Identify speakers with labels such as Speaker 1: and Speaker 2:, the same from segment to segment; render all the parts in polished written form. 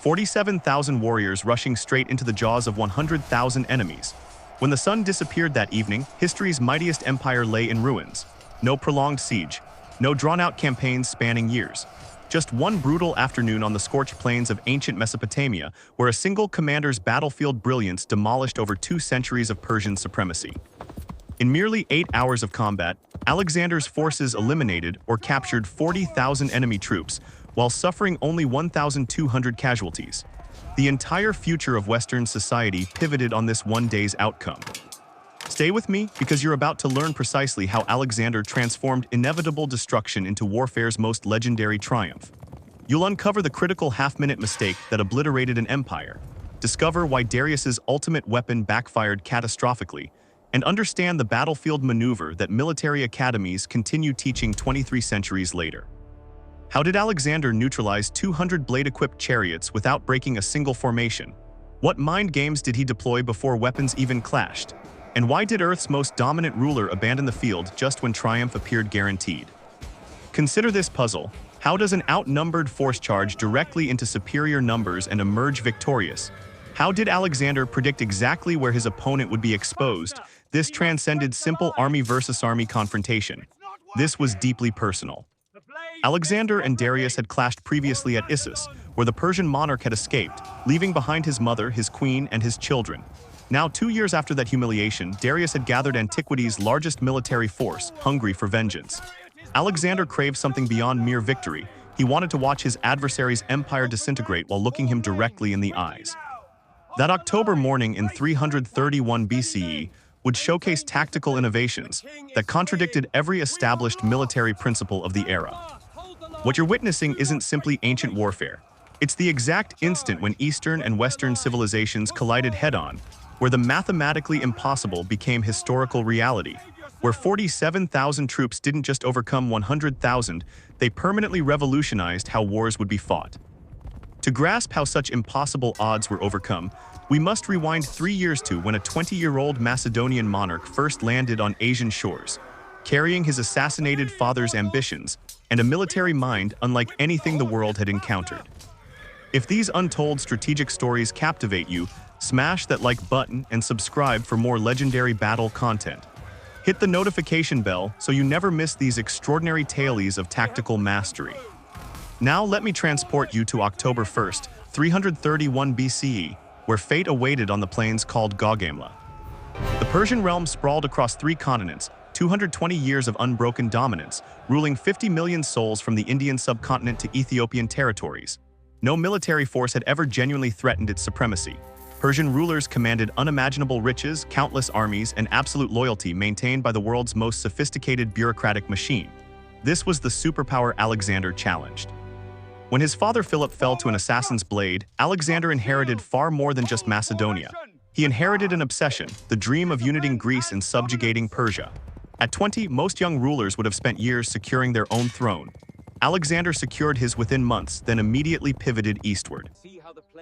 Speaker 1: 47,000 warriors rushing straight into the jaws of 100,000 enemies. When the sun disappeared that evening, history's mightiest empire lay in ruins. No prolonged siege, no drawn-out campaigns spanning years. Just one brutal afternoon on the scorched plains of ancient Mesopotamia, where a single commander's battlefield brilliance demolished over 2 centuries of Persian supremacy. In merely 8 hours of combat, Alexander's forces eliminated or captured 40,000 enemy troops, while suffering only 1,200 casualties. The entire future of Western society pivoted on this one day's outcome. Stay with me, because you're about to learn precisely how Alexander transformed inevitable destruction into warfare's most legendary triumph. You'll uncover the critical half-minute mistake that obliterated an empire, discover why Darius's ultimate weapon backfired catastrophically, and understand the battlefield maneuver that military academies continue teaching 23 centuries later. How did Alexander neutralize 200 blade-equipped chariots without breaking a single formation? What mind games did he deploy before weapons even clashed? And why did Earth's most dominant ruler abandon the field just when triumph appeared guaranteed? Consider this puzzle. How does an outnumbered force charge directly into superior numbers and emerge victorious? How did Alexander predict exactly where his opponent would be exposed? This transcended simple army versus army confrontation. This was deeply personal. Alexander and Darius had clashed previously at Issus, where the Persian monarch had escaped, leaving behind his mother, his queen, and his children. Now, 2 years after that humiliation, Darius had gathered antiquity's largest military force, hungry for vengeance. Alexander craved something beyond mere victory. He wanted to watch his adversary's empire disintegrate while looking him directly in the eyes. That October morning in 331 BCE would showcase tactical innovations that contradicted every established military principle of the era. What you're witnessing isn't simply ancient warfare. It's the exact instant when Eastern and Western civilizations collided head-on, where the mathematically impossible became historical reality, where 47,000 troops didn't just overcome 100,000, they permanently revolutionized how wars would be fought. To grasp how such impossible odds were overcome, we must rewind 3 years to when a 20-year-old Macedonian monarch first landed on Asian shores, carrying his assassinated father's ambitions and a military mind unlike anything the world had encountered. If these untold strategic stories captivate you, smash that like button and subscribe for more legendary battle content. Hit the notification bell so you never miss these extraordinary tales of tactical mastery. Now let me transport you to October 1st, 331 BCE, where fate awaited on the plains called Gaugamela. The Persian realm sprawled across 3 continents, 220 years of unbroken dominance, ruling 50 million souls from the Indian subcontinent to Ethiopian territories. No military force had ever genuinely threatened its supremacy. Persian rulers commanded unimaginable riches, countless armies, and absolute loyalty maintained by the world's most sophisticated bureaucratic machine. This was the superpower Alexander challenged. When his father Philip fell to an assassin's blade, Alexander inherited far more than just Macedonia. He inherited an obsession, the dream of uniting Greece and subjugating Persia. At 20, most young rulers would have spent years securing their own throne. Alexander secured his within months, then immediately pivoted eastward.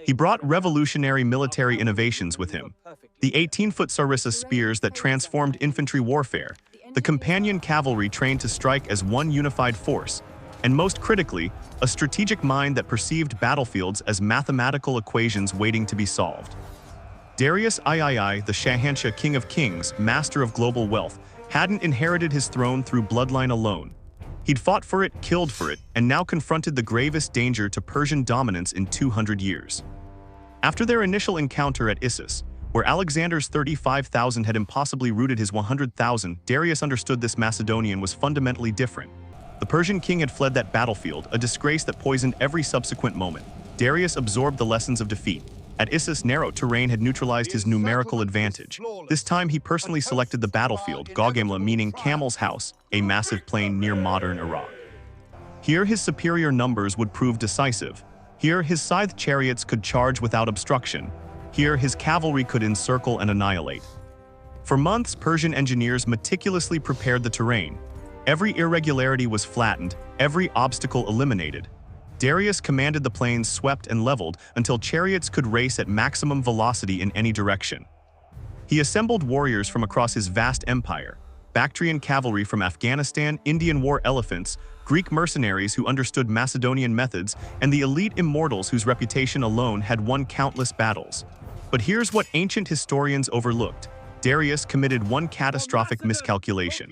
Speaker 1: He brought revolutionary military innovations with him. The 18-foot sarissa spears that transformed infantry warfare, the companion cavalry trained to strike as one unified force, and most critically, a strategic mind that perceived battlefields as mathematical equations waiting to be solved. Darius III, the Shahanshah King of Kings, master of global wealth, hadn't inherited his throne through bloodline alone. He'd fought for it, killed for it, and now confronted the gravest danger to Persian dominance in 200 years. After their initial encounter at Issus, where Alexander's 35,000 had impossibly routed his 100,000, Darius understood this Macedonian was fundamentally different. The Persian king had fled that battlefield, a disgrace that poisoned every subsequent moment. Darius absorbed the lessons of defeat. At Issus, narrow terrain had neutralized his numerical advantage. This time he personally selected the battlefield, Gaugamela meaning Camel's House, a massive plain near modern Iraq. Here his superior numbers would prove decisive. Here his scythed chariots could charge without obstruction. Here his cavalry could encircle and annihilate. For months, Persian engineers meticulously prepared the terrain. Every irregularity was flattened, every obstacle eliminated. Darius commanded the plains swept and leveled until chariots could race at maximum velocity in any direction. He assembled warriors from across his vast empire, Bactrian cavalry from Afghanistan, Indian war elephants, Greek mercenaries who understood Macedonian methods, and the elite immortals whose reputation alone had won countless battles. But here's what ancient historians overlooked. Darius committed one catastrophic miscalculation.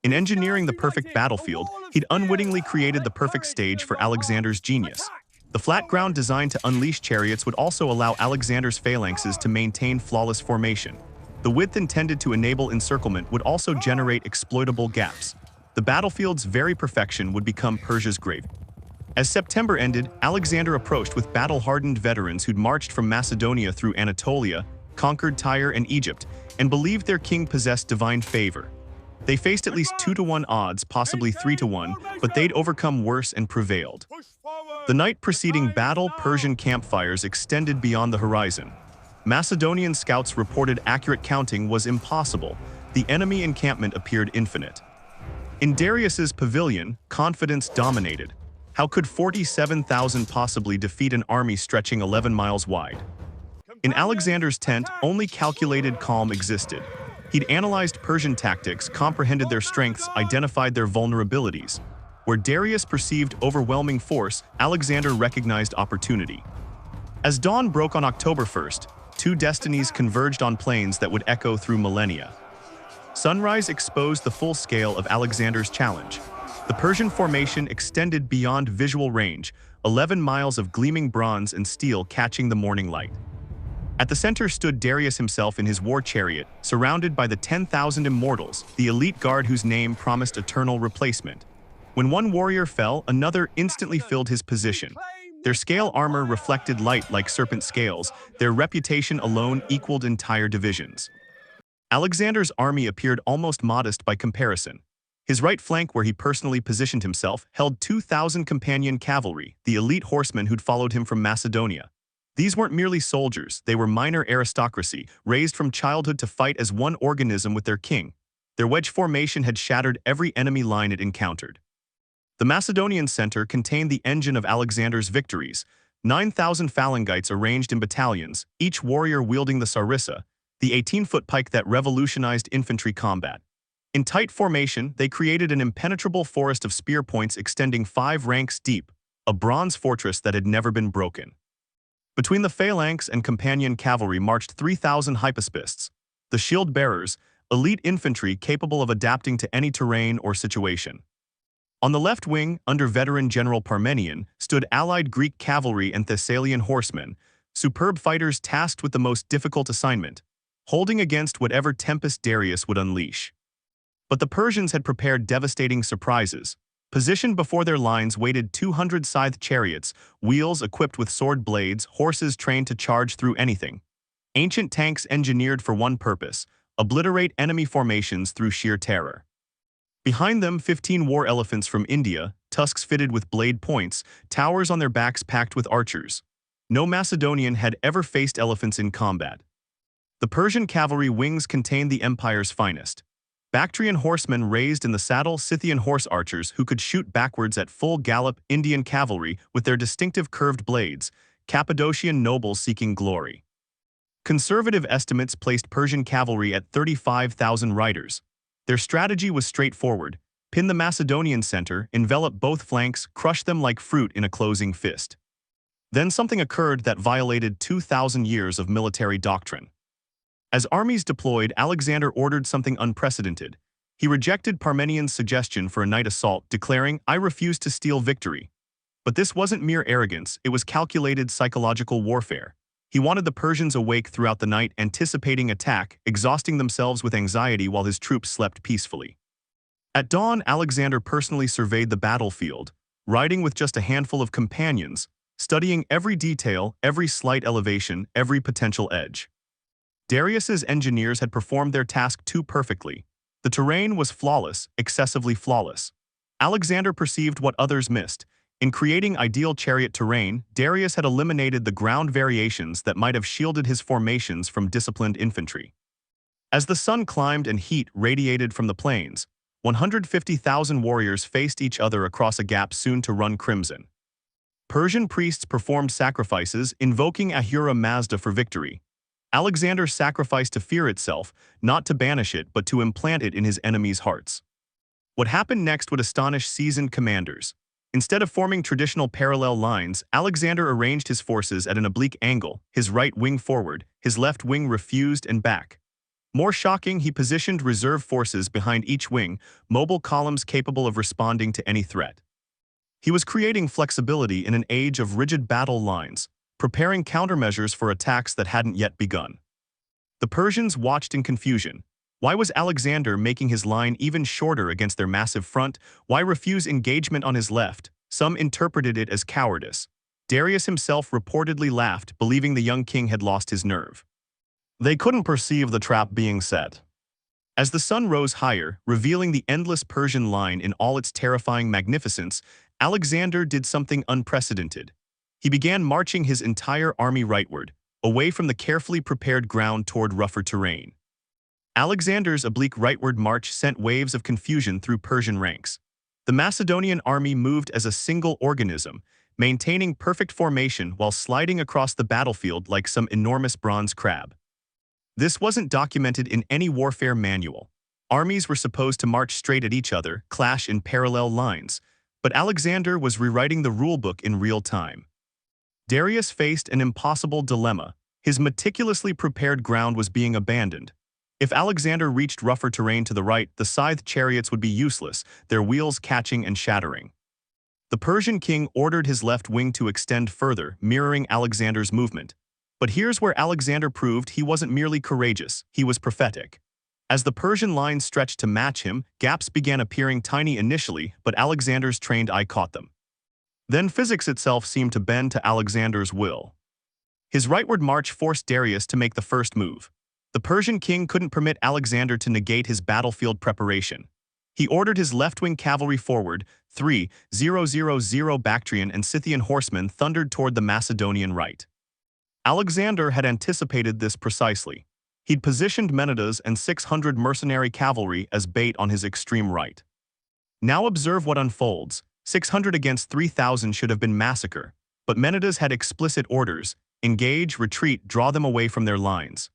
Speaker 1: In engineering the perfect battlefield, he'd unwittingly created the perfect stage for Alexander's genius. The flat ground designed to unleash chariots would also allow Alexander's phalanxes to maintain flawless formation. The width intended to enable encirclement would also generate exploitable gaps. The battlefield's very perfection would become Persia's grave. As September ended, Alexander approached with battle-hardened veterans who'd marched from Macedonia through Anatolia, conquered Tyre and Egypt, and believed their king possessed divine favor. They faced at least 2-to-1 odds, possibly 3-to-1, but they'd overcome worse and prevailed. The night preceding battle, Persian campfires extended beyond the horizon. Macedonian scouts reported accurate counting was impossible. The enemy encampment appeared infinite. In Darius's pavilion, confidence dominated. How could 47,000 possibly defeat an army stretching 11 miles wide? In Alexander's tent, only calculated calm existed. He'd analyzed Persian tactics, comprehended their strengths, identified their vulnerabilities. Where Darius perceived overwhelming force, Alexander recognized opportunity. As dawn broke on October 1st, two destinies converged on plains that would echo through millennia. Sunrise exposed the full scale of Alexander's challenge. The Persian formation extended beyond visual range, 11 miles of gleaming bronze and steel catching the morning light. At the center stood Darius himself in his war chariot, surrounded by the 10,000 immortals, the elite guard whose name promised eternal replacement. When one warrior fell, another instantly filled his position. Their scale armor reflected light like serpent scales. Their reputation alone equaled entire divisions. Alexander's army appeared almost modest by comparison. His right flank, where he personally positioned himself, held 2,000 companion cavalry, the elite horsemen who'd followed him from Macedonia. These weren't merely soldiers, they were minor aristocracy, raised from childhood to fight as one organism with their king. Their wedge formation had shattered every enemy line it encountered. The Macedonian center contained the engine of Alexander's victories, 9,000 phalangites arranged in battalions, each warrior wielding the sarissa, the 18-foot pike that revolutionized infantry combat. In tight formation, they created an impenetrable forest of spear points extending 5 ranks deep, a bronze fortress that had never been broken. Between the phalanx and companion cavalry marched 3,000 hypaspists, the shield-bearers, elite infantry capable of adapting to any terrain or situation. On the left wing, under veteran General Parmenion, stood allied Greek cavalry and Thessalian horsemen, superb fighters tasked with the most difficult assignment, holding against whatever tempest Darius would unleash. But the Persians had prepared devastating surprises. Positioned before their lines waited 200 scythed chariots, wheels equipped with sword blades, horses trained to charge through anything. Ancient tanks engineered for one purpose: obliterate enemy formations through sheer terror. Behind them, 15 war elephants from India, tusks fitted with blade points, towers on their backs packed with archers. No Macedonian had ever faced elephants in combat. The Persian cavalry wings contained the empire's finest. Bactrian horsemen raised in the saddle, Scythian horse archers who could shoot backwards at full gallop, Indian cavalry with their distinctive curved blades, Cappadocian nobles seeking glory. Conservative estimates placed Persian cavalry at 35,000 riders. Their strategy was straightforward: pin the Macedonian center, envelop both flanks, crush them like fruit in a closing fist. Then something occurred that violated 2,000 years of military doctrine. As armies deployed, Alexander ordered something unprecedented. He rejected Parmenion's suggestion for a night assault, declaring, "I refuse to steal victory." But this wasn't mere arrogance, it was calculated psychological warfare. He wanted the Persians awake throughout the night, anticipating attack, exhausting themselves with anxiety while his troops slept peacefully. At dawn, Alexander personally surveyed the battlefield, riding with just a handful of companions, studying every detail, every slight elevation, every potential edge. Darius's engineers had performed their task too perfectly. The terrain was flawless, excessively flawless. Alexander perceived what others missed. In creating ideal chariot terrain, Darius had eliminated the ground variations that might have shielded his formations from disciplined infantry. As the sun climbed and heat radiated from the plains, 150,000 warriors faced each other across a gap soon to run crimson. Persian priests performed sacrifices, invoking Ahura Mazda for victory. Alexander sacrificed to fear itself, not to banish it but to implant it in his enemies' hearts. What happened next would astonish seasoned commanders. Instead of forming traditional parallel lines, Alexander arranged his forces at an oblique angle, his right wing forward, his left wing refused and back. More shocking, he positioned reserve forces behind each wing, mobile columns capable of responding to any threat. He was creating flexibility in an age of rigid battle lines, preparing countermeasures for attacks that hadn't yet begun. The Persians watched in confusion. Why was Alexander making his line even shorter against their massive front? Why refuse engagement on his left? Some interpreted it as cowardice. Darius himself reportedly laughed, believing the young king had lost his nerve. They couldn't perceive the trap being set. As the sun rose higher, revealing the endless Persian line in all its terrifying magnificence, Alexander did something unprecedented. He began marching his entire army rightward, away from the carefully prepared ground toward rougher terrain. Alexander's oblique rightward march sent waves of confusion through Persian ranks. The Macedonian army moved as a single organism, maintaining perfect formation while sliding across the battlefield like some enormous bronze crab. This wasn't documented in any warfare manual. Armies were supposed to march straight at each other, clash in parallel lines, but Alexander was rewriting the rulebook in real time. Darius faced an impossible dilemma. His meticulously prepared ground was being abandoned. If Alexander reached rougher terrain to the right, the scythed chariots would be useless, their wheels catching and shattering. The Persian king ordered his left wing to extend further, mirroring Alexander's movement. But here's where Alexander proved he wasn't merely courageous, he was prophetic. As the Persian line stretched to match him, gaps began appearing tiny initially, but Alexander's trained eye caught them. Then physics itself seemed to bend to Alexander's will. His rightward march forced Darius to make the first move. The Persian king couldn't permit Alexander to negate his battlefield preparation. He ordered his left-wing cavalry forward. 3,000 Bactrian and Scythian horsemen thundered toward the Macedonian right. Alexander had anticipated this precisely. He'd positioned Menidas and 600 mercenary cavalry as bait on his extreme right. Now observe what unfolds. 600 against 3,000 should have been massacre, but Menidas had explicit orders: engage, retreat, draw them away from their lines.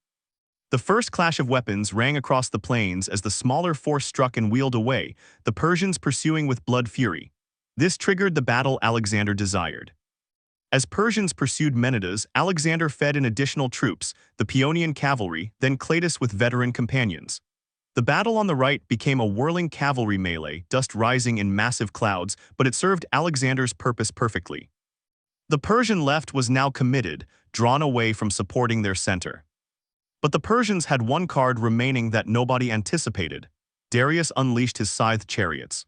Speaker 1: The first clash of weapons rang across the plains as the smaller force struck and wheeled away, the Persians pursuing with blood fury. This triggered the battle Alexander desired. As Persians pursued Menidas, Alexander fed in additional troops, the Paeonian cavalry, then Clatus with veteran companions. The battle on the right became a whirling cavalry melee, dust rising in massive clouds, but it served Alexander's purpose perfectly. The Persian left was now committed, drawn away from supporting their center. But the Persians had one card remaining that nobody anticipated. Darius unleashed his scythed chariots.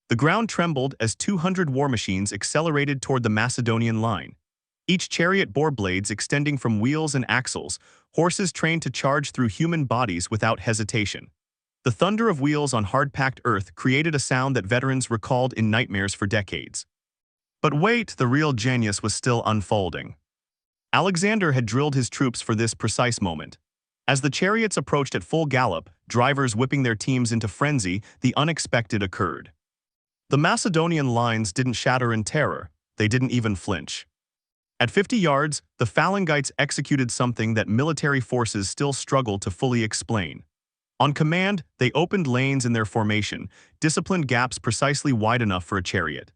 Speaker 1: The ground trembled as 200 war machines accelerated toward the Macedonian line. Each chariot bore blades extending from wheels and axles, horses trained to charge through human bodies without hesitation. The thunder of wheels on hard-packed earth created a sound that veterans recalled in nightmares for decades. But wait, the real genius was still unfolding. Alexander had drilled his troops for this precise moment. As the chariots approached at full gallop, drivers whipping their teams into frenzy, the unexpected occurred. The Macedonian lines didn't shatter in terror, they didn't even flinch. At 50 yards, the Phalangites executed something that military forces still struggle to fully explain. On command, they opened lanes in their formation, disciplined gaps precisely wide enough for a chariot.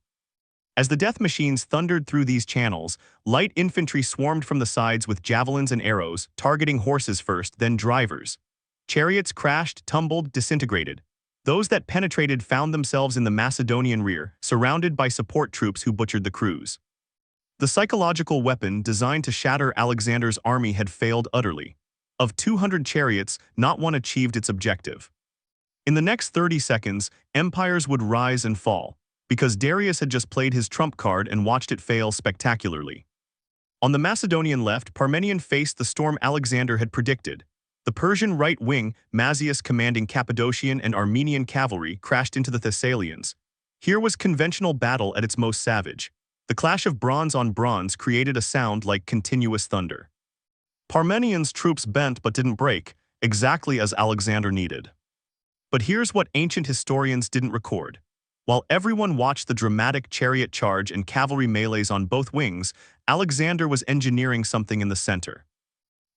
Speaker 1: As the death machines thundered through these channels, light infantry swarmed from the sides with javelins and arrows, targeting horses first, then drivers. Chariots crashed, tumbled, disintegrated. Those that penetrated found themselves in the Macedonian rear, surrounded by support troops who butchered the crews. The psychological weapon designed to shatter Alexander's army had failed utterly. Of 200 chariots, not one achieved its objective. In the next 30 seconds, empires would rise and fall, because Darius had just played his trump card and watched it fail spectacularly. On the Macedonian left, Parmenion faced the storm Alexander had predicted. The Persian right wing, Mazius commanding Cappadocian and Armenian cavalry, crashed into the Thessalians. Here was conventional battle at its most savage. The clash of bronze on bronze created a sound like continuous thunder. Parmenion's troops bent but didn't break, exactly as Alexander needed. But here's what ancient historians didn't record. While everyone watched the dramatic chariot charge and cavalry melees on both wings, Alexander was engineering something in the center.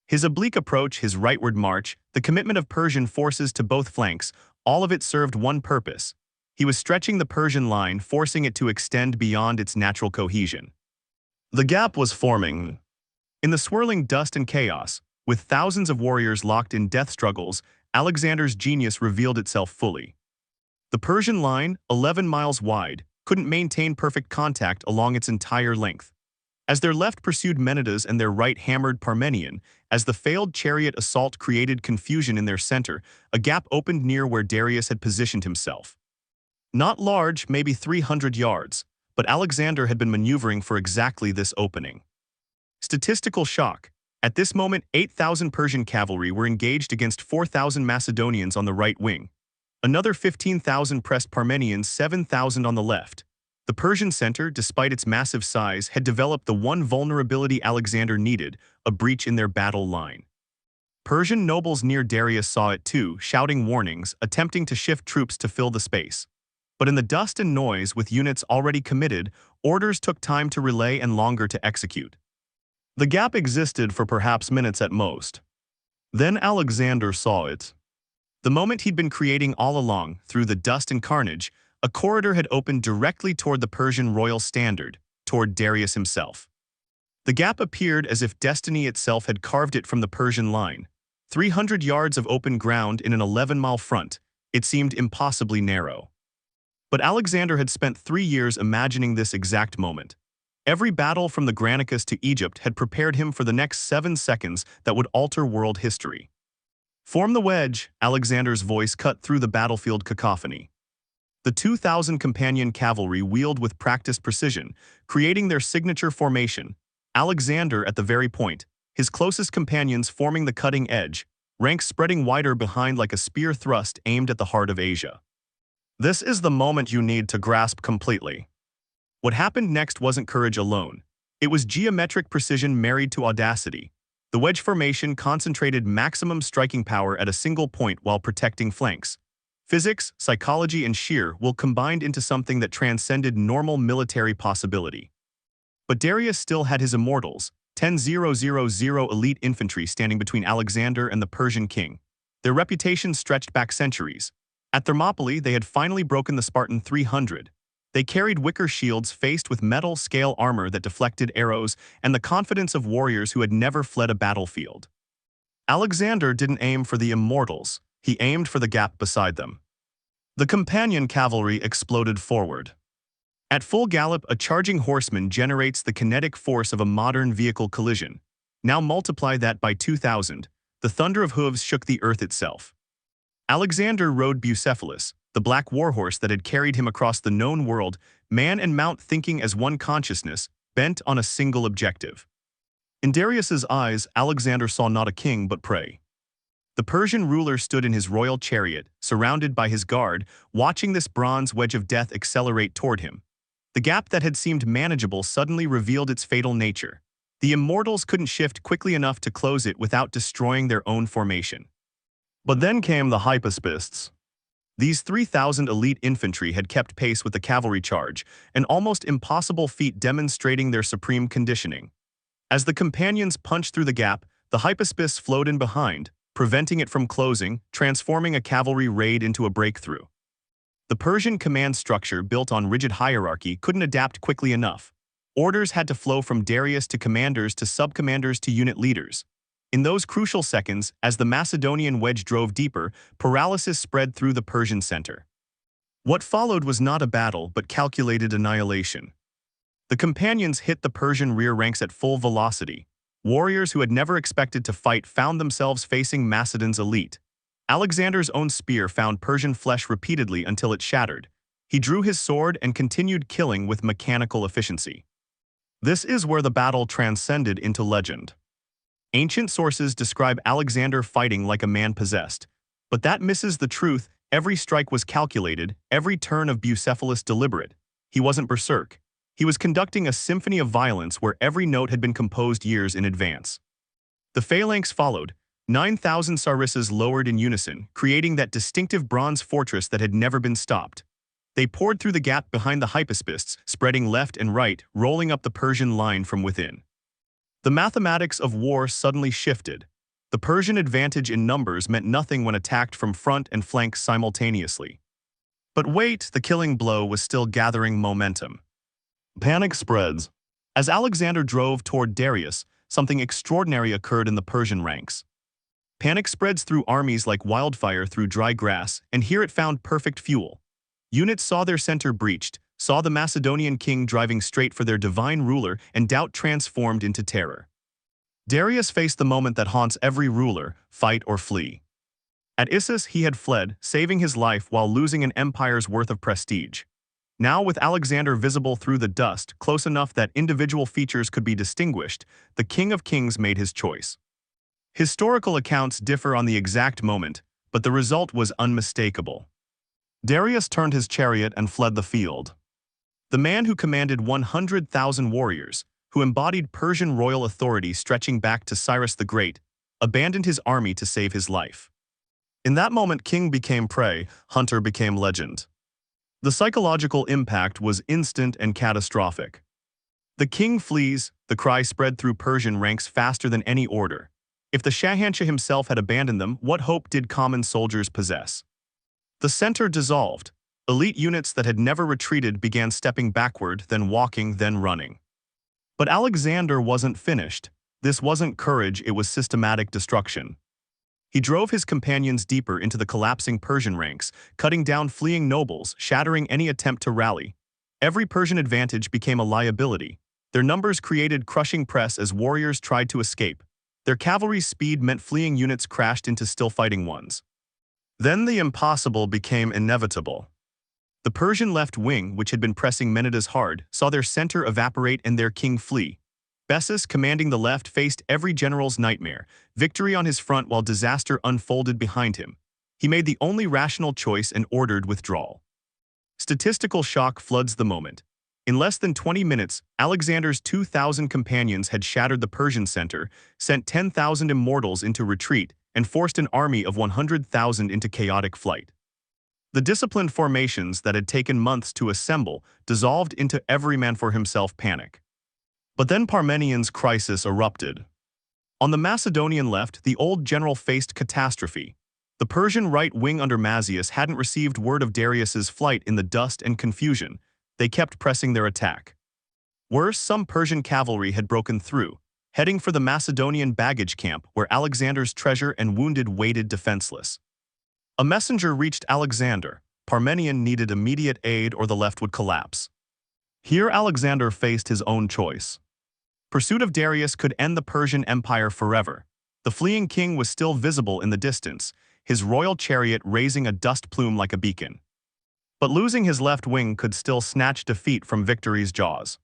Speaker 1: His oblique approach, his rightward march, the commitment of Persian forces to both flanks, all of it served one purpose. He was stretching the Persian line, forcing it to extend beyond its natural cohesion. The gap was forming. In the swirling dust and chaos, with thousands of warriors locked in death struggles, Alexander's genius revealed itself fully. The Persian line, 11 miles wide, couldn't maintain perfect contact along its entire length. As their left pursued Menidas and their right hammered Parmenion, as the failed chariot assault created confusion in their center, a gap opened near where Darius had positioned himself. Not large, maybe 300 yards, but Alexander had been maneuvering for exactly this opening. Statistical shock. At this moment, 8,000 Persian cavalry were engaged against 4,000 Macedonians on the right wing. Another 15,000 pressed Parmenians, 7,000 on the left. The Persian center, despite its massive size, had developed the one vulnerability Alexander needed, a breach in their battle line. Persian nobles near Darius saw it too, shouting warnings, attempting to shift troops to fill the space. But in the dust and noise, with units already committed, orders took time to relay and longer to execute. The gap existed for perhaps minutes at most. Then Alexander saw it. The moment he'd been creating all along, through the dust and carnage, a corridor had opened directly toward the Persian royal standard, toward Darius himself. The gap appeared as if destiny itself had carved it from the Persian line. 300 yards of open ground in an 11-mile front, it seemed impossibly narrow. But Alexander had spent 3 years imagining this exact moment. Every battle from the Granicus to Egypt had prepared him for the next 7 seconds that would alter world history. Form the wedge, Alexander's voice cut through the battlefield cacophony. The 2,000 companion cavalry wheeled with practiced precision, creating their signature formation. Alexander at the very point, his closest companions forming the cutting edge, ranks spreading wider behind like a spear thrust aimed at the heart of Asia. This is the moment you need to grasp completely. What happened next wasn't courage alone. It was geometric precision married to audacity. The wedge formation concentrated maximum striking power at a single point while protecting flanks. Physics, psychology, and sheer will combined into something that transcended normal military possibility. But Darius still had his immortals, 10,000 elite infantry standing between Alexander and the Persian king. Their reputation stretched back centuries. At Thermopylae, they had finally broken the Spartan 300. They carried wicker shields faced with metal scale armor that deflected arrows and the confidence of warriors who had never fled a battlefield. Alexander didn't aim for the immortals. He aimed for the gap beside them. The companion cavalry exploded forward. At full gallop, a charging horseman generates the kinetic force of a modern vehicle collision. Now multiply that by 2,000. The thunder of hooves shook the earth itself. Alexander rode Bucephalus, the black warhorse that had carried him across the known world, man and mount thinking as one consciousness, bent on a single objective. In Darius's eyes, Alexander saw not a king but prey. The Persian ruler stood in his royal chariot, surrounded by his guard, watching this bronze wedge of death accelerate toward him. The gap that had seemed manageable suddenly revealed its fatal nature. The immortals couldn't shift quickly enough to close it without destroying their own formation. But then came the hypaspists. These 3,000 elite infantry had kept pace with the cavalry charge, an almost impossible feat demonstrating their supreme conditioning. As the companions punched through the gap, the hypaspists flowed in behind, preventing it from closing, transforming a cavalry raid into a breakthrough. The Persian command structure, built on rigid hierarchy, couldn't adapt quickly enough. Orders had to flow from Darius to commanders to subcommanders to unit leaders. In those crucial seconds, as the Macedonian wedge drove deeper, paralysis spread through the Persian center. What followed was not a battle but calculated annihilation. The companions hit the Persian rear ranks at full velocity. Warriors who had never expected to fight found themselves facing Macedon's elite. Alexander's own spear found Persian flesh repeatedly until it shattered. He drew his sword and continued killing with mechanical efficiency. This is where the battle transcended into legend. Ancient sources describe Alexander fighting like a man possessed. But that misses the truth. Every strike was calculated, every turn of Bucephalus deliberate. He wasn't berserk. He was conducting a symphony of violence where every note had been composed years in advance. The phalanx followed, 9,000 sarissas lowered in unison, creating that distinctive bronze fortress that had never been stopped. They poured through the gap behind the hypaspists, spreading left and right, rolling up the Persian line from within. The mathematics of war suddenly shifted. The Persian advantage in numbers meant nothing when attacked from front and flank simultaneously. But wait, the killing blow was still gathering momentum. Panic spreads. As Alexander drove toward Darius, something extraordinary occurred in the Persian ranks. Panic spreads through armies like wildfire through dry grass, and here it found perfect fuel. Units saw their center breached, saw the Macedonian king driving straight for their divine ruler, and doubt transformed into terror. Darius faced the moment that haunts every ruler: fight or flee. At Issus, he had fled, saving his life while losing an empire's worth of prestige. Now, with Alexander visible through the dust, close enough that individual features could be distinguished, the King of Kings made his choice. Historical accounts differ on the exact moment, but the result was unmistakable. Darius turned his chariot and fled the field. The man who commanded 100,000 warriors, who embodied Persian royal authority stretching back to Cyrus the Great, abandoned his army to save his life. In that moment, king became prey, hunter became legend. The psychological impact was instant and catastrophic. The king flees, the cry spread through Persian ranks faster than any order. If the Shahanshah himself had abandoned them, what hope did common soldiers possess? The center dissolved. Elite units that had never retreated began stepping backward, then walking, then running. But Alexander wasn't finished. This wasn't courage, it was systematic destruction. He drove his companions deeper into the collapsing Persian ranks, cutting down fleeing nobles, shattering any attempt to rally. Every Persian advantage became a liability. Their numbers created crushing press as warriors tried to escape. Their cavalry's speed meant fleeing units crashed into still fighting ones. Then the impossible became inevitable. The Persian left wing, which had been pressing Menidas hard, saw their center evaporate and their king flee. Bessus, commanding the left, faced every general's nightmare, victory on his front while disaster unfolded behind him. He made the only rational choice and ordered withdrawal. Statistical shock floods the moment. In less than 20 minutes, Alexander's 2,000 companions had shattered the Persian center, sent 10,000 immortals into retreat, and forced an army of 100,000 into chaotic flight. The disciplined formations that had taken months to assemble dissolved into every man for himself panic. But then Parmenian's crisis erupted. On the Macedonian left, the old general faced catastrophe. The Persian right wing under Mazius hadn't received word of Darius's flight. In the dust and confusion, they kept pressing their attack. Worse, some Persian cavalry had broken through, heading for the Macedonian baggage camp where Alexander's treasure and wounded waited defenseless. A messenger reached Alexander. Parmenion needed immediate aid or the left would collapse. Here Alexander faced his own choice. Pursuit of Darius could end the Persian Empire forever. The fleeing king was still visible in the distance, his royal chariot raising a dust plume like a beacon. But losing his left wing could still snatch defeat from victory's jaws.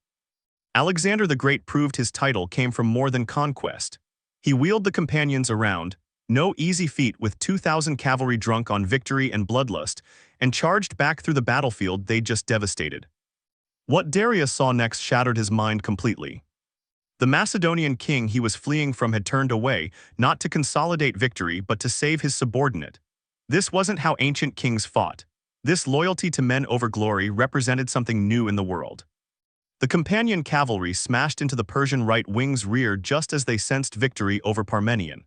Speaker 1: Alexander the Great proved his title came from more than conquest. He wheeled the companions around, no easy feat with 2,000 cavalry drunk on victory and bloodlust, and charged back through the battlefield they'd just devastated. What Darius saw next shattered his mind completely. The Macedonian king he was fleeing from had turned away, not to consolidate victory but to save his subordinate. This wasn't how ancient kings fought. This loyalty to men over glory represented something new in the world. The companion cavalry smashed into the Persian right wing's rear just as they sensed victory over Parmenion.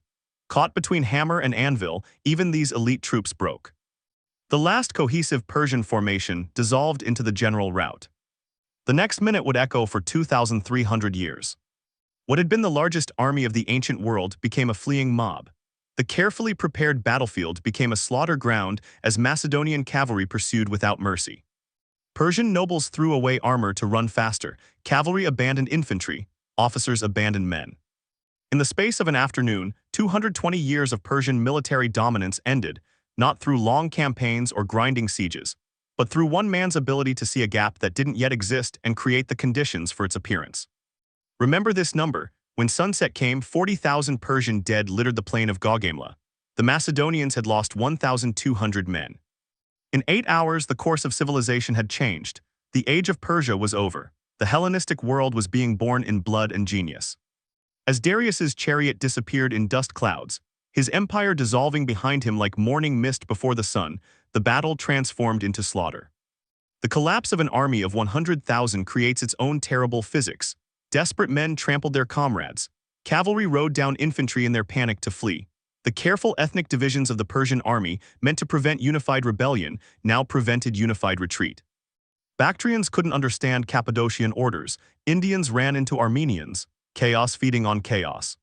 Speaker 1: Caught between hammer and anvil, even these elite troops broke. The last cohesive Persian formation dissolved into the general rout. The next minute would echo for 2,300 years. What had been the largest army of the ancient world became a fleeing mob. The carefully prepared battlefield became a slaughter ground as Macedonian cavalry pursued without mercy. Persian nobles threw away armor to run faster, cavalry abandoned infantry, officers abandoned men. In the space of an afternoon, 220 years of Persian military dominance ended, not through long campaigns or grinding sieges, but through one man's ability to see a gap that didn't yet exist and create the conditions for its appearance. Remember this number: when sunset came, 40,000 Persian dead littered the plain of Gaugamela. The Macedonians had lost 1,200 men. In 8 hours, the course of civilization had changed. The age of Persia was over. The Hellenistic world was being born in blood and genius. As Darius's chariot disappeared in dust clouds, his empire dissolving behind him like morning mist before the sun, the battle transformed into slaughter. The collapse of an army of 100,000 creates its own terrible physics. Desperate men trampled their comrades. Cavalry rode down infantry in their panic to flee. The careful ethnic divisions of the Persian army, meant to prevent unified rebellion, now prevented unified retreat. Bactrians couldn't understand Cappadocian orders. Indians ran into Armenians, chaos feeding on chaos.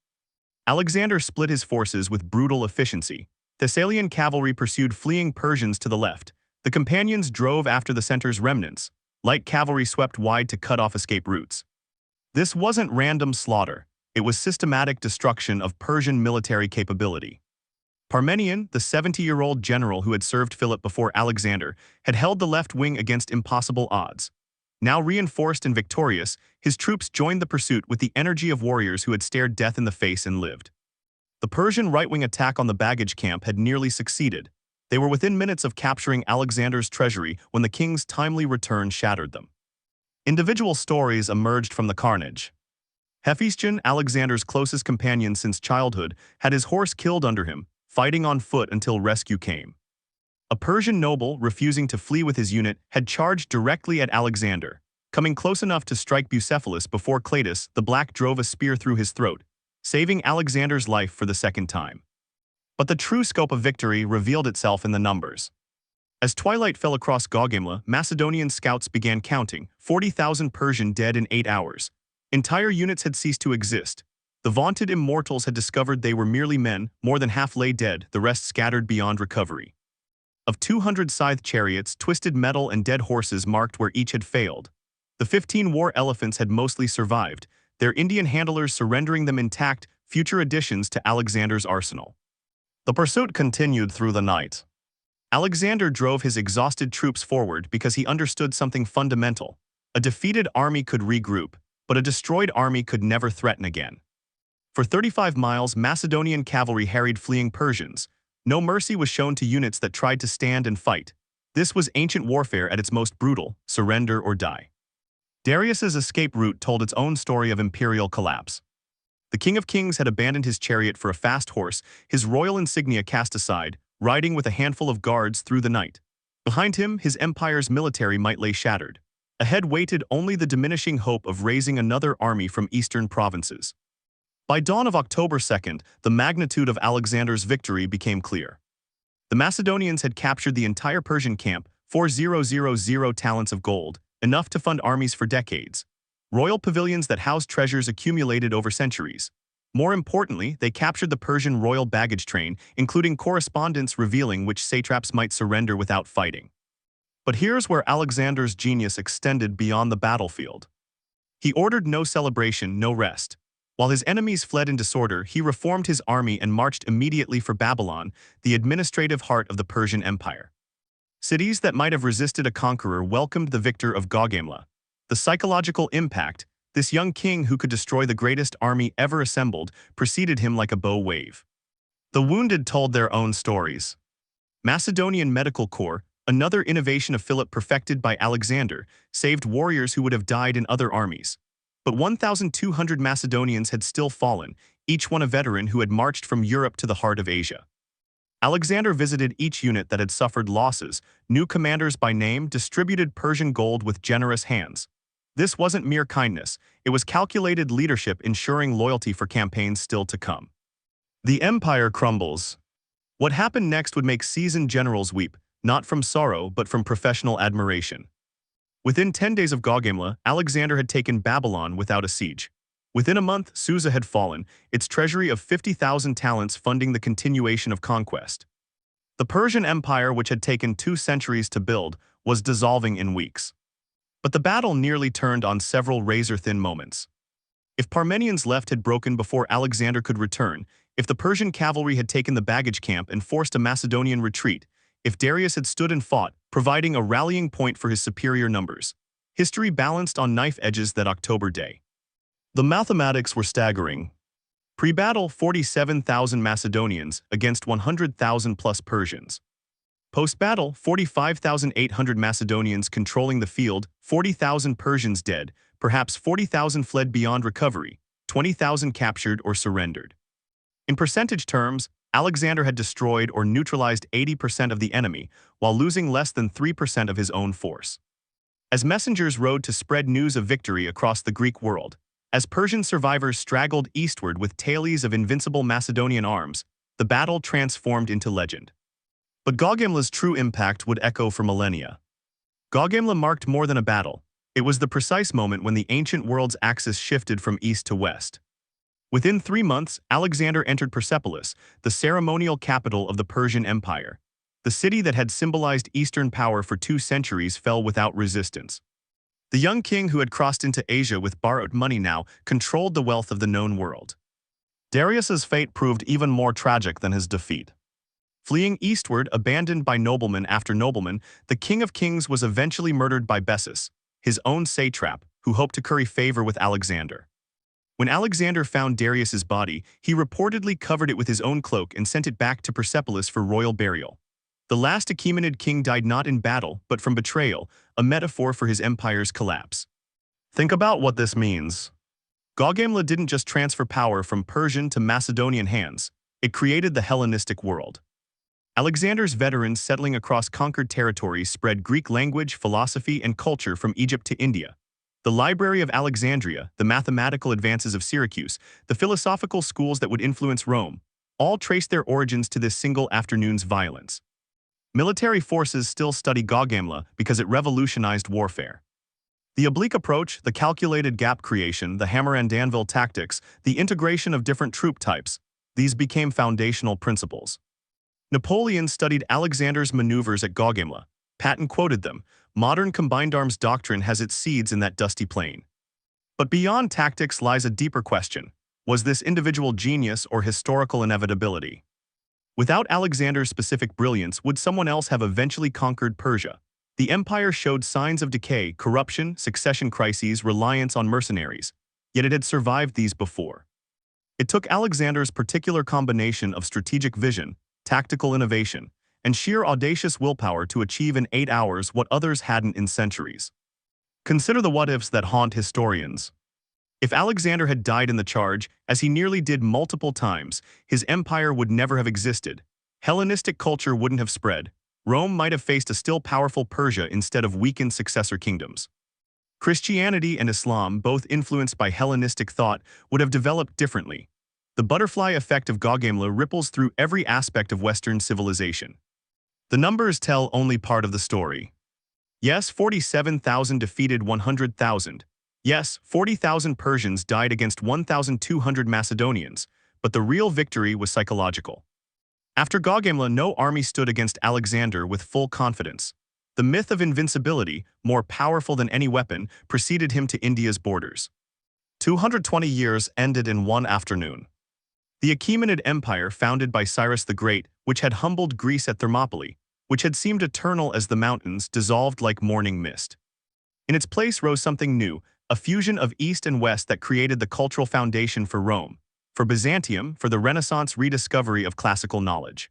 Speaker 1: Alexander split his forces with brutal efficiency. Thessalian cavalry pursued fleeing Persians to the left. The companions drove after the center's remnants. Light cavalry swept wide to cut off escape routes. This wasn't random slaughter. It was systematic destruction of Persian military capability. Parmenion, the 70-year-old general who had served Philip before Alexander, had held the left wing against impossible odds. Now reinforced and victorious, his troops joined the pursuit with the energy of warriors who had stared death in the face and lived. The Persian right-wing attack on the baggage camp had nearly succeeded. They were within minutes of capturing Alexander's treasury when the king's timely return shattered them. Individual stories emerged from the carnage. Hephaestion, Alexander's closest companion since childhood, had his horse killed under him, fighting on foot until rescue came. A Persian noble, refusing to flee with his unit, had charged directly at Alexander, coming close enough to strike Bucephalus before Clatus the Black drove a spear through his throat, saving Alexander's life for the second time. But the true scope of victory revealed itself in the numbers. As twilight fell across Gaugamela, Macedonian scouts began counting, 40,000 Persian dead in 8 hours. Entire units had ceased to exist. The vaunted immortals had discovered they were merely men, more than half lay dead, the rest scattered beyond recovery. Of 200 scythed chariots, twisted metal and dead horses marked where each had failed. The 15 war elephants had mostly survived, their Indian handlers surrendering them intact, future additions to Alexander's arsenal. The pursuit continued through the night. Alexander drove his exhausted troops forward because he understood something fundamental. A defeated army could regroup, but a destroyed army could never threaten again. For 35 miles, Macedonian cavalry harried fleeing Persians. No mercy was shown to units that tried to stand and fight. This was ancient warfare at its most brutal, surrender or die. Darius's escape route told its own story of imperial collapse. The King of Kings had abandoned his chariot for a fast horse, his royal insignia cast aside, riding with a handful of guards through the night. Behind him, his empire's military might lay shattered. Ahead waited only the diminishing hope of raising another army from eastern provinces. By dawn of October 2nd, the magnitude of Alexander's victory became clear. The Macedonians had captured the entire Persian camp, 4,000 talents of gold, enough to fund armies for decades. Royal pavilions that housed treasures accumulated over centuries. More importantly, they captured the Persian royal baggage train, including correspondence revealing which satraps might surrender without fighting. But here's where Alexander's genius extended beyond the battlefield. He ordered no celebration, no rest. While his enemies fled in disorder, he reformed his army and marched immediately for Babylon, the administrative heart of the Persian Empire. Cities that might have resisted a conqueror welcomed the victor of Gaugamela. The psychological impact, this young king who could destroy the greatest army ever assembled, preceded him like a bow wave. The wounded told their own stories. Macedonian Medical Corps, another innovation of Philip perfected by Alexander, saved warriors who would have died in other armies. But 1,200 Macedonians had still fallen, each one a veteran who had marched from Europe to the heart of Asia. Alexander visited each unit that had suffered losses, new commanders by name, distributed Persian gold with generous hands. This wasn't mere kindness, it was calculated leadership ensuring loyalty for campaigns still to come. The empire crumbles. What happened next would make seasoned generals weep, not from sorrow but from professional admiration. Within 10 days of Gaugamela, Alexander had taken Babylon without a siege. Within a month, Susa had fallen, its treasury of 50,000 talents funding the continuation of conquest. The Persian Empire, which had taken 2 centuries to build, was dissolving in weeks. But the battle nearly turned on several razor-thin moments. If Parmenions' left had broken before Alexander could return, if the Persian cavalry had taken the baggage camp and forced a Macedonian retreat, if Darius had stood and fought, providing a rallying point for his superior numbers, history balanced on knife edges that October day. The mathematics were staggering. Pre-battle, 47,000 Macedonians against 100,000 plus Persians. Post-battle, 45,800 Macedonians controlling the field, 40,000 Persians dead, perhaps 40,000 fled beyond recovery, 20,000 captured or surrendered. In percentage terms, Alexander had destroyed or neutralized 80% of the enemy, while losing less than 3% of his own force. As messengers rode to spread news of victory across the Greek world, as Persian survivors straggled eastward with tales of invincible Macedonian arms, the battle transformed into legend. But Gaugamela's true impact would echo for millennia. Gaugamela marked more than a battle. It was the precise moment when the ancient world's axis shifted from east to west. Within 3 months, Alexander entered Persepolis, the ceremonial capital of the Persian Empire. The city that had symbolized Eastern power for 2 centuries fell without resistance. The young king who had crossed into Asia with borrowed money now controlled the wealth of the known world. Darius's fate proved even more tragic than his defeat. Fleeing eastward, abandoned by nobleman after nobleman, the King of Kings was eventually murdered by Bessus, his own satrap, who hoped to curry favor with Alexander. When Alexander found Darius's body, he reportedly covered it with his own cloak and sent it back to Persepolis for royal burial. The last Achaemenid king died not in battle, but from betrayal, a metaphor for his empire's collapse. Think about what this means. Gaugamela didn't just transfer power from Persian to Macedonian hands, it created the Hellenistic world. Alexander's veterans settling across conquered territories spread Greek language, philosophy, and culture from Egypt to India. The Library of Alexandria, the mathematical advances of Syracuse, the philosophical schools that would influence Rome, all trace their origins to this single afternoon's violence. Military forces still study Gaugamela because it revolutionized warfare. The oblique approach, the calculated gap creation, the hammer and anvil tactics, the integration of different troop types, these became foundational principles. Napoleon studied Alexander's maneuvers at Gaugamela. Patton quoted them, "Modern combined arms doctrine has its seeds in that dusty plain." But beyond tactics lies a deeper question. Was this individual genius or historical inevitability? Without Alexander's specific brilliance, would someone else have eventually conquered Persia? The empire showed signs of decay, corruption, succession crises, reliance on mercenaries, yet it had survived these before. It took Alexander's particular combination of strategic vision, tactical innovation, and sheer audacious willpower to achieve in 8 hours what others hadn't in centuries. Consider the what-ifs that haunt historians. If Alexander had died in the charge, as he nearly did multiple times, his empire would never have existed. Hellenistic culture wouldn't have spread. Rome might have faced a still powerful Persia instead of weakened successor kingdoms. Christianity and Islam, both influenced by Hellenistic thought, would have developed differently. The butterfly effect of Gaugamela ripples through every aspect of Western civilization. The numbers tell only part of the story. Yes, 47,000 defeated 100,000. Yes, 40,000 Persians died against 1,200 Macedonians, but the real victory was psychological. After Gaugamela, no army stood against Alexander with full confidence. The myth of invincibility, more powerful than any weapon, preceded him to India's borders. 220 years ended in one afternoon. The Achaemenid Empire, founded by Cyrus the Great, which had humbled Greece at Thermopylae, which had seemed eternal as the mountains, dissolved like morning mist. In its place rose something new, a fusion of East and West that created the cultural foundation for Rome, for Byzantium, for the Renaissance rediscovery of classical knowledge.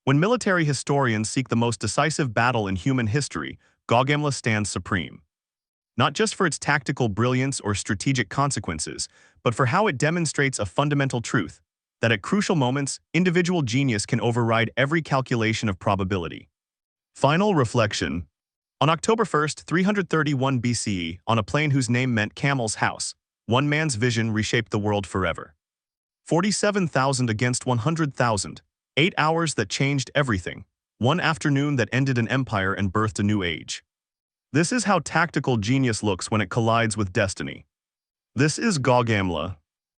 Speaker 1: When military historians seek the most decisive battle in human history, Gaugamela stands supreme. Not just for its tactical brilliance or strategic consequences, but for how it demonstrates a fundamental truth, that at crucial moments, individual genius can override every calculation of probability. Final reflection. On October 1st, 331 BCE, on a plain whose name meant Camel's House, one man's vision reshaped the world forever. 47,000 against 100,000, 8 hours that changed everything, one afternoon that ended an empire and birthed a new age. This is how tactical genius looks when it collides with destiny. This is Gaugamela.